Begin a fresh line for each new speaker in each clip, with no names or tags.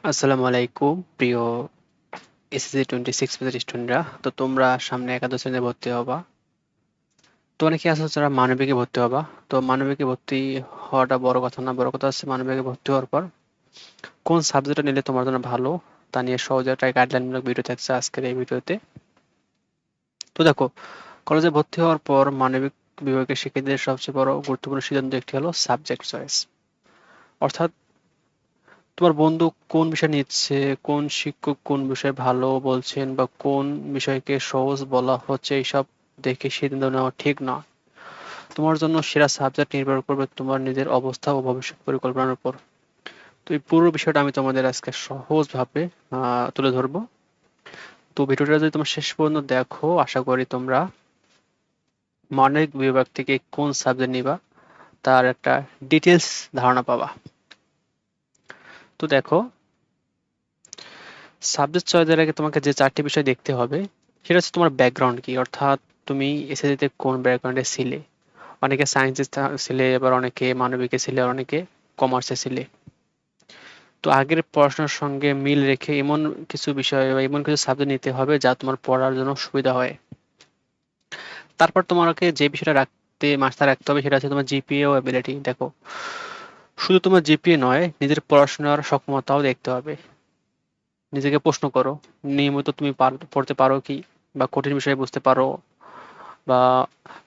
আসসালামু আলাইকুম প্রিয় এসএসসি 26 ব্যাচের স্টুডেন্টরা। তো তোমরা সামনে একাদশ শ্রেণীতে ভর্তি হবা। তো অনেকে আছে যারা মানবিকে ভর্তি হবা। তো মানবিকে ভর্তি হওয়াটা বড় কথা না, বড় কথা হচ্ছে মানবিকে ভর্তি হওয়ার পর কোন সাবজেক্টটা নিলে তোমার জন্য ভালো তা নিয়ে সহজে একটা গাইডলাইনমূলক ভিডিও থাকছে আজকের এই ভিডিওতে। তো দেখো, কলেজে ভর্তি হওয়ার পর মানবিক বিভাগের শিক্ষার্থীদের সবচেয়ে বড় গুরুত্বপূর্ণ সিদ্ধান্ত একটি হলো সাবজেক্ট চয়েস। অর্থাৎ তোমার বন্ধু কোন বিষয় নিচ্ছে, কোন শিক্ষক কোন বিষয়ে ভালো বলছেন বা কোন বিষয়কে সহজ বলা হচ্ছে এইসব দেখে সিদ্ধান্ত নেওয়া ঠিক না। তোমার জন্য সেরা সাবজেক্ট নির্ভর করবে তোমার নিজের অবস্থা ও ভবিষ্যৎ পরিকল্পনার উপর। তো এই পুরো বিষয়টা আমি তোমাদের আজকে সহজভাবে তুলে ধরবো। তো ভিডিওটা যদি তোমরা শেষ পর্যন্ত দেখো, আশা করি তোমরা মানবিক বিভাগ থেকে কোন সাবজেক্ট নিবা তার একটা ডিটেলস ধারণা পাবা। তো দেখো, সাবজেক্ট চয়েসের আগে তোমাকে যে ৪টি বিষয় দেখতে হবে সেটা হচ্ছে তোমার ব্যাকগ্রাউন্ড কি, অর্থাৎ তুমি এসএসসিতে কোন ব্যাকগ্রাউন্ডে ছিলে। অনেকে সায়েন্সে ছিলে, আবার অনেকে মানবিকে ছিলে, আর অনেকে কমার্সে ছিলে। তো আগের পড়াশোনার সঙ্গে মিল রেখে এমন কিছু বিষয় বা এমন কিছু সাবজেক্ট নিতে হবে যা তোমার পড়ার জন্য সুবিধা হয়। তারপর তোমাকে যে বিষয়টা মাথায় রাখতে হবে সেটা হচ্ছে তোমার জিপিএ ও এবিলিটি। দেখো, শুধু তোমার জিপিএ নয়, নিজের পড়াশোনার সক্ষমতাও দেখতে হবে। নিজেকে প্রশ্ন করো, নিয়মিত তুমি পড়তে পারো কি, বা কঠিন বিষয় বুঝতে পারো, বা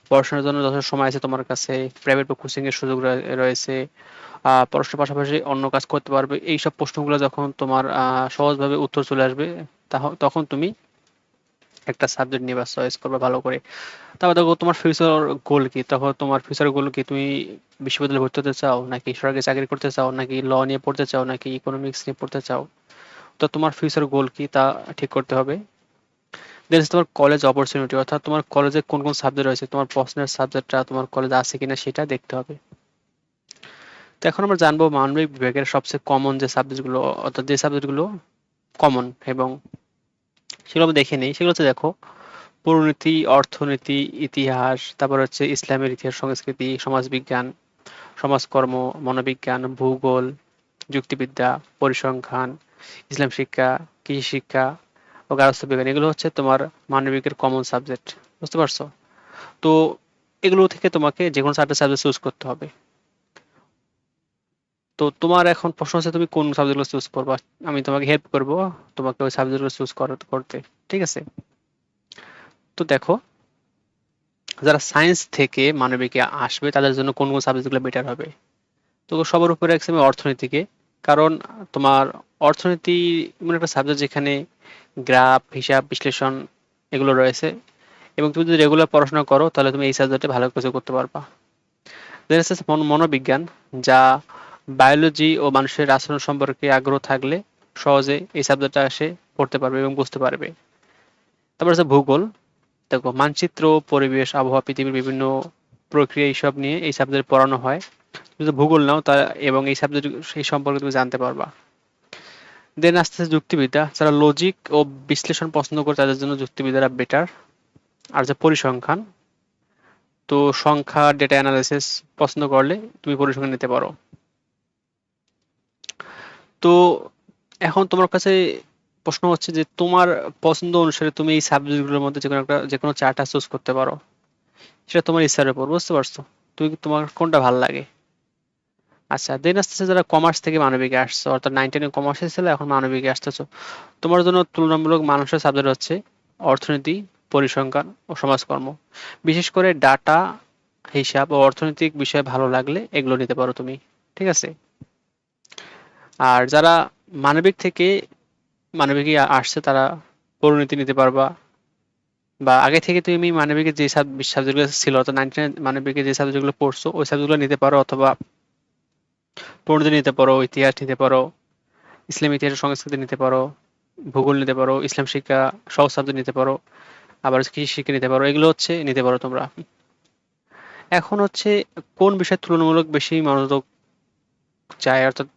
পড়াশোনার জন্য যথেষ্ট সময় আছে তোমার কাছে, প্রাইভেট বা কোচিং এর সুযোগ রয়েছে, পড়াশোনার পাশাপাশি অন্য কাজ করতে পারবে। এইসব প্রশ্নগুলো যখন তোমার সহজভাবে উত্তর চলে আসবে, তখন তুমি একটা সাবজেক্ট নিবা, চয়েস করবে ভালো করে। তারপর দেখো তোমার ফিউচার গোল কি, তখন তোমার ফিউচার গোল কি, তুমি বিশ্ববিদ্যালয়ে ভর্তি হতে চাও, নাকি সরকারি চাকরি করতে চাও, নাকি ল নিয়ে পড়তে চাও, নাকি ইকোনমিক্স নিয়ে পড়তে চাও। তো তোমার ফিউচার গোল কি তা ঠিক করতে হবে। দেন তোমার কলেজ অপরচুনিটি, অর্থাৎ তোমার কলেজে কোন কোন সাবজেক্ট রয়েছে, তোমার পছন্দের সাবজেক্টটা তোমার কলেজে আছে কিনা সেটা দেখতে হবে। তো এখন আমরা জানবো মানবিক বিভাগের সবচেয়ে কমন যে সাবজেক্টগুলো, অর্থাৎ যে সাবজেক্টগুলো কমন এবং সেগুলো আমরা দেখে নিই। সেগুলো হচ্ছে দেখো, পরিণীতি, অর্থনীতি, ইতিহাস, তারপর হচ্ছে ইসলামের ইতিহাস, সংস্কৃতি, সমাজবিজ্ঞান, সমাজকর্ম, মনোবিজ্ঞান, ভূগোল, যুক্তিবিদ্যা, পরিসংখ্যান, ইসলাম শিক্ষা, কৃষি শিক্ষা ও গার্হস্থ্য বিজ্ঞান। এগুলো হচ্ছে তোমার মানবিকের কমন সাবজেক্ট। বুঝতে পারছো? তো এগুলো থেকে তোমাকে যে কোনো 4টা সাবজেক্ট চুজ করতে হবে। তো তোমার এখন প্রশ্ন হচ্ছে তুমি কোন সাবজেক্টগুলো চুজ করবা। আমি তোমাকে হেল্প করব তোমাকে ওই সাবজেক্টগুলো চুজ করতে। ঠিক আছে? তো দেখো, যারা সায়েন্স থেকে মানবিকে আসবে তাদের জন্য কোন কোন সাবজেক্টগুলো বেটার হবে। তো সবার উপরে রাখছি আমি অর্থনীতিকে। কারণ তোমার অর্থনীতি এমন একটা সাবজেক্ট যেখানে গ্রাফ, হিসাব, বিশ্লেষণ এগুলো রয়েছে, এবং তুমি যদি রেগুলার পড়াশোনা করো তাহলে তুমি এই সাবজেক্টে ভালো কিছু করতে পারবা। দেন আছে মনোবিজ্ঞান, যা বায়োলজি ও মানুষের আচরণ সম্পর্কে আগ্রহ থাকলে সহজে এই সাবজেক্টটা এসে পড়তে পারবে এবং বুঝতে পারবে। তারপর আছে ভূগোল। দেখো, মানচিত্র, পরিবেশ, আবহাওয়া, পৃথিবীর বিভিন্ন প্রক্রিয়া এইসব নিয়ে এই সাবজেক্ট পড়ানো হয়। তুমি যদি ভূগোল নাও তা এবং এই সাবজেক্ট সেই সম্পর্কে তুমি জানতে পারবা। দেন আস্তে আস্তে যুক্তিবিদ্যা, যারা লজিক ও বিশ্লেষণ পছন্দ করে তাদের জন্য যুক্তিবিদ্যাটা বেটার। আর যে পরিসংখ্যান, তো সংখ্যা, ডেটা অ্যানালাইসিস পছন্দ করলে তুমি পরিসংখ্যান নিতে পারো। তো এখন তোমার কাছে প্রশ্ন হচ্ছে যে তোমার পছন্দ অনুসারে তুমি এই সাবজেক্টগুলোর মধ্যে যে কোনো 4টা চুজ করতে পারো। সেটা তোমার ইচ্ছার উপর। বুঝতে পারছো? তোমার কোনটা ভালো লাগে। আচ্ছা, দেন আসতেছে যারা কমার্স থেকে মানবিকে আসছো, অর্থাৎ 9-10 কমার্সে ছিল, এখন মানবিকে আসতেছো। তোমার জন্য তুলনামূলক মানুষের সাবজেক্ট হচ্ছে অর্থনীতি, পরিসংখ্যান ও সমাজকর্ম। বিশেষ করে ডাটা, হিসাব ও অর্থনৈতিক বিষয় ভালো লাগলে এগুলো নিতে পারো তুমি। ঠিক আছে? আর যারা মানবিক থেকে মানবিকে আসছে তারা পরিণতি নিতে পারবা, বা আগে থেকে তুমি মানবিকের যে সাবজেক্টগুলো ছিল, অর্থাৎ 99 মানবিকের যে সাবজেক্টগুলো পড়ছো ওই সাবজেক্টগুলো নিতে পারো, অথবা পরিণতি নিতে পারো, ইতিহাস নিতে পারো, ইসলাম ইতিহাস ও সংস্কৃতি নিতে পারো, ভূগোল নিতে পারো, ইসলাম শিক্ষা সহজ সাবজেক্ট নিতে পারো, আবার কৃষি শিক্ষা নিতে পারো। এগুলো হচ্ছে নিতে পারো তোমরা। এখন হচ্ছে কোন বিষয় তুলনামূলক বেশি মনোযোগ চায়, অর্থাৎ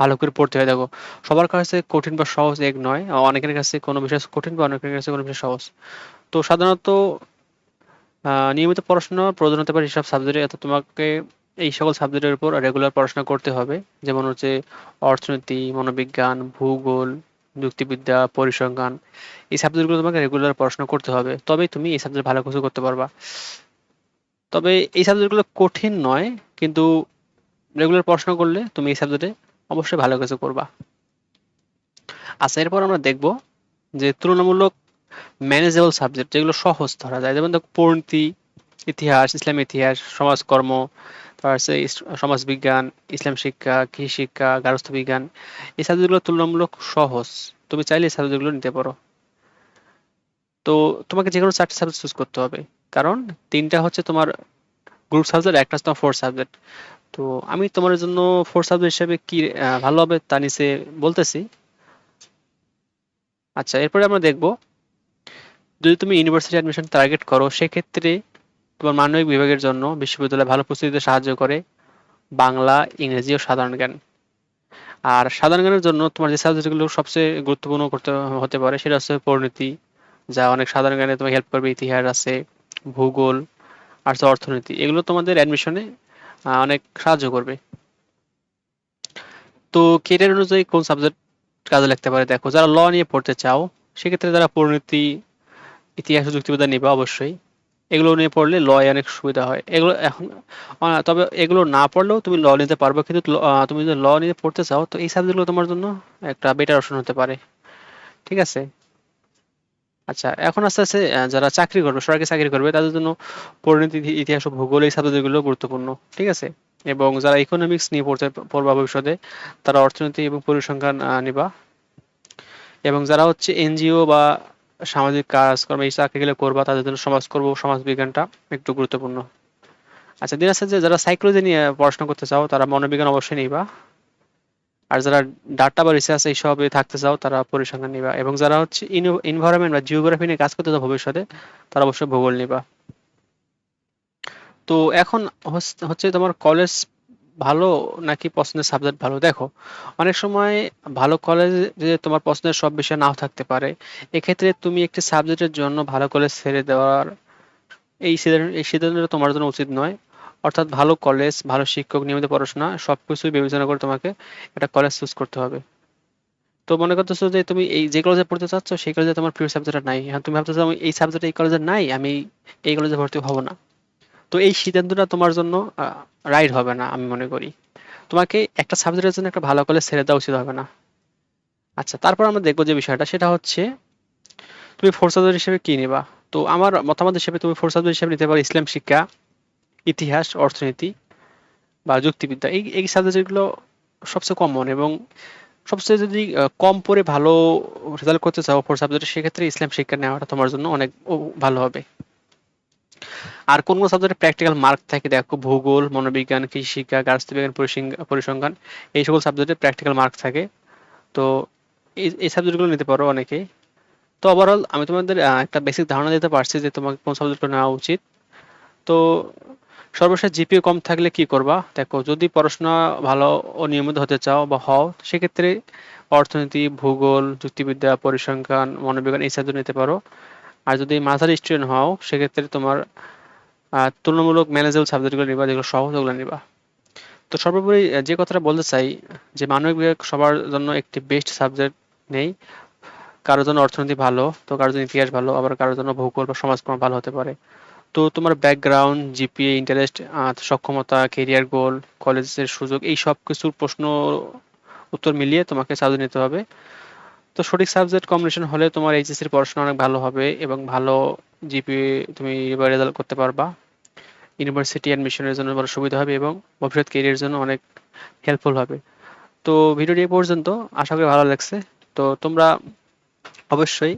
ভালো করে পড়তে হয়। দেখো, সবার কাছে কঠিন বা সহজ এক নয়, অনেকের কাছে কোনো বিষয় কঠিন বা অনেকের কাছে কোনো বিষয় সহজ। তো সাধারণত নিয়মিত পড়াশোনার প্রয়োজন হতে পারে এসব সাবজেক্টে। অর্থাৎ তোমাকে এই সকল সাবজেক্টের উপর রেগুলার পড়াশোনা করতে হবে। যেমন হচ্ছে অর্থনীতি, মনোবিজ্ঞান, ভূগোল, যুক্তিবিদ্যা, পরিসংখ্যান, এই সাবজেক্টগুলো তোমাকে রেগুলার পড়াশোনা করতে হবে, তবেই তুমি এই সাবজেক্ট ভালো কিছু করতে পারবা। তবে এই সাবজেক্টগুলো কঠিন নয়, কিন্তু রেগুলার পড়াশোনা করলে তুমি এই সাবজেক্টে অবশ্যই ভালো কিছু করবা। আচ্ছা, এরপর আমরা দেখব যে তুলনামূলক ম্যানেজেবল সাবজেক্ট যেগুলো সহজ ধরা যায়, যেমন দেখো পরিণতি, ইতিহাস, ইসলাম ইতিহাস, সমাজকর্ম, তারপর হচ্ছে সমাজবিজ্ঞান, ইসলাম শিক্ষা, কৃষি শিক্ষা, গার্হস্থ্য বিজ্ঞান, এই সাবজেক্টগুলো তুলনামূলক সহজ। তুমি চাইলে এই সাবজেক্টগুলো নিতে পারো। তো তোমাকে যে কোনো 4টা সাবজেক্ট চুজ করতে হবে, কারণ 3টা হচ্ছে তোমার গ্রুপ সাবজেক্ট, একটা হচ্ছে তোমার ফোর সাবজেক্ট। তো আমি তোমার জন্য ফোর সাবজেক্ট হিসেবে কি ভালো হবে তা নিচে বলতেছি। আচ্ছা, এরপরে আমরা দেখব যদি তুমি ইউনিভার্সিটি অ্যাডমিশন টার্গেট করো, সেক্ষেত্রে তোমার মানবিক বিভাগের জন্য বিশ্ববিদ্যালয় ভালো প্রস্তুতিতে সাহায্য করে বাংলা, ইংরেজি ও সাধারণ জ্ঞান। আর সাধারণ জ্ঞানের জন্য তোমার যে সাবজেক্টগুলো সবচেয়ে গুরুত্বপূর্ণ করতে হতে পারে সেটা হচ্ছে পরিণতি, যা অনেক সাধারণ জ্ঞানে তোমাকে হেল্প করবে। ইতিহাস আছে, ভূগোল আর হচ্ছে অর্থনীতি, এগুলো তোমাদের অ্যাডমিশনে অনেক সাহায্য করবে। তো কেরিয়ার অনুযায়ী কোন সাবজেক্ট কাজে লাগতে পারে দেখো, যারা ল নিয়ে পড়তে চাও সেক্ষেত্রে তারা পরিণতি, ইতিহাস ও যুক্তিবিদ্যা নিবে অবশ্যই। এগুলো নিয়ে পড়লে ল এ অনেক সুবিধা হয়। এগুলো এখন তবে এগুলো না পড়লেও তুমি ল নিতে পারবে, কিন্তু তুমি যদি ল নিয়ে পড়তে চাও তো এই সাবজেক্টগুলো তোমার জন্য একটা বেটার অপশন হতে পারে। ঠিক আছে? আচ্ছা, এখন আস্তে আস্তে যারা চাকরি করবে, সরকারি চাকরি করবে, তাদের জন্য পরিণতি, ইতিহাস ও ভূগোল এই সাবজেক্টগুলো গুরুত্বপূর্ণ। ঠিক আছে? এবং যারা ইকোনমিক্স নিয়ে পড়বা ভবিষ্যতে, তারা অর্থনীতি এবং পরিসংখ্যান নিবা। এবং যারা হচ্ছে এনজিও বা সামাজিক কাজকর্ম এই চাকরিগুলো করবা, তাদের জন্য সমাজকর্ম ও সমাজবিজ্ঞানটা একটু গুরুত্বপূর্ণ। আচ্ছা, দিন আছে যে যারা সাইকোলজি নিয়ে পড়াশোনা করতে চাও তারা মনোবিজ্ঞান অবশ্যই নিবা। আর যারা ডাটা বা রিসার্চ এইসবে থাকতে চাও তারা পরিসংখ্যান নিবা। এবং যারা হচ্ছে ইনভায়রনমেন্ট বা জিওগ্রাফি নিয়ে কাজ করতে চাও ভবিষ্যতে, তারা অবশ্যই ভূগোল নিবা। তো এখন হচ্ছে তোমার কলেজ ভালো নাকি পছন্দের সাবজেক্ট ভালো। দেখো, অনেক সময় ভালো কলেজে তোমার পছন্দের সব বিষয় নাও থাকতে পারে। এক্ষেত্রে তুমি একটি সাবজেক্টের জন্য ভালো কলেজ ছেড়ে দেওয়ার এই সিদ্ধান্তটা তোমার জন্য উচিত নয়। অর্থাৎ ভালো কলেজ, ভালো শিক্ষক, নিয়মিত পড়াশোনা সবকিছুই বিবেচনা করে তোমাকে একটা কলেজ চুজ করতে হবে। তো মনে করতেছো যে তুমি এই যে কলেজে পড়তে চাচ্ছ সেই কলেজে তোমার প্রিয় সাবজেক্ট নাই, হ্যাঁ তুমি ভাবতেছো আমি এই সাবজেক্ট এই কলেজে নাই, আমি এই কলেজে ভর্তি হব না। তো এই সিদ্ধান্তটা তোমার জন্য রাইট হবে না আমি মনে করি। তোমাকে একটা সাবজেক্টের জন্য একটা ভালো কলেজ ছেড়ে দেওয়া উচিত হবে না। আচ্ছা, তারপর আমরা দেখবো যে বিষয়টা সেটা হচ্ছে তুমি ফোর সাবজেক্ট হিসেবে কি নিবা। তো আমার মতামত হিসেবে তুমি ফোর সাবজেক্ট হিসেবে নিতে পারো ইসলাম শিক্ষা, ইতিহাস, অর্থনীতি বা যুক্তিবিদ্যা। এই এই সাবজেক্টগুলো সবচেয়ে কমন এবং সবচেয়ে যদি কম পড়ে ভালো রেজাল্ট করতে চাও ফোর সাবজেক্টে, সেক্ষেত্রে ইসলাম শিক্ষা নেওয়াটা তোমার জন্য অনেক ভালো হবে। আর কোন কোন সাবজেক্টে প্র্যাকটিক্যাল মার্ক থাকে দেখো, ভূগোল, মনোবিজ্ঞান, কৃষি শিক্ষা, গার্হস্থ্য বিজ্ঞান, পরিসংখ্যান, এই সকল সাবজেক্টে প্র্যাকটিক্যাল মার্ক থাকে। তো এই সাবজেক্টগুলো নিতে পারো অনেকেই। তো ওভারঅল আমি তোমাদের একটা বেসিক ধারণা দিতে পারছি যে তোমাকে কোন সাবজেক্টটা নেওয়া উচিত। তো সর্বশেষ জিপিএ কম থাকলে কি করবা দেখো, যদি পড়াশোনা ভালো ও নিয়মিত হতে চাও বা হও, সেক্ষেত্রে অর্থনীতি, ভূগোল, যুক্তিবিদ্যা, পরিসংখ্যান, মনোবিজ্ঞান এই সাবজেক্ট নিতে পারো। আর যদি মাঝারি স্টুডেন্ট হও সেক্ষেত্রে তোমার তুলনামূলক ম্যানেজেবল সাবজেক্টগুলো নিবা, যেগুলো সহজ ওগুলো নিবা। তো সর্বোপরি যে কথাটা বলতে চাই যে মানবিক বিভাগ সবার জন্য একটি বেস্ট সাবজেক্ট নেই। কারোর জন্য অর্থনীতি ভালো, তো কারোর জন্য ইতিহাস ভালো, আবার কারোর জন্য ভূগোল বা সমাজকর্ম ভালো হতে পারে। তো তোমার ব্যাকগ্রাউন্ড, জিপিএ, ইন্টারেস্ট, সক্ষমতা, কেরিয়ার গোল, কলেজের সুযোগ, এই সব কিছুর প্রশ্ন উত্তর মিলিয়ে তোমাকে সাবজেক্ট নিতে হবে। তো সঠিক সাবজেক্ট কম্বিনেশন হলে তোমার এইচএসসির পড়াশোনা অনেক ভালো হবে এবং ভালো জিপিএ তুমি রেজাল্ট করতে পারবা। ইউনিভার্সিটি অ্যাডমিশনের জন্য বড় সুবিধা হবে এবং ভবিষ্যৎ কেরিয়ারের জন্য অনেক হেল্পফুল হবে। তো ভিডিওটি এই পর্যন্ত, আশা করি ভালো লাগছে। তো তোমরা অবশ্যই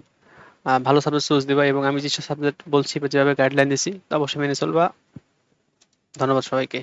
ভালো সাবজেক্ট চুজ দিবা এবং আমি যেসব সাবজেক্ট বলছি বা যেভাবে গাইডলাইন দিছি তা অবশ্যই মেনে চলবা। ধন্যবাদ সবাইকে।